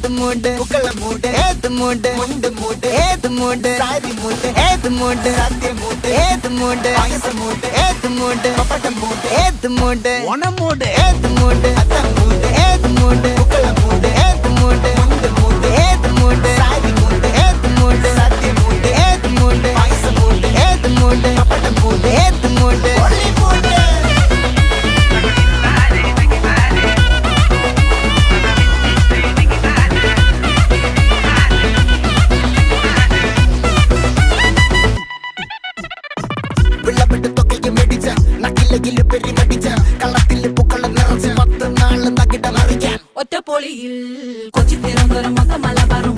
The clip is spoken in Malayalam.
ഏത് മൂട് പുക്കള മൂട് ഏത് മൂട് മുണ്ട് മൂട് ഏത് മൂട് സാരി മൂട് ഏത് മൂട് സത്യ മൂട് ഏത് മൂട് പായസ മൂട് ഏത് മൂട് പപ്പടം മൂട് ഏത് മൂട് ഓണം മൂട് ഏത് മൂട് അത്തം മൂട് ഏത് മൂട് പുക്കള മൂട് ഏത് മൂട് മുണ്ട് മൂട് ഏത് മൂട് സാരി മൂട് ഏത് മൂട് സത്യ മൂട് ഏത് മൂട് പായസ മൂട് ഏത് മൂട് പപ്പടം മൂട് ഏത് മൂട് ഒളി മൂട് വിളവെട്ട് തൊക്കയും വെടിച്ച നക്കിലകില് പെരുമടിച്ച കള്ളത്തില് പൂക്കള നിറച്ച് 10 നാള് നകിട മറിക്കാൻ ഒറ്റപ്പൊളിയിൽ കൊച്ചി തിരുവനന്തപുരം മൊത്തം മലബാറും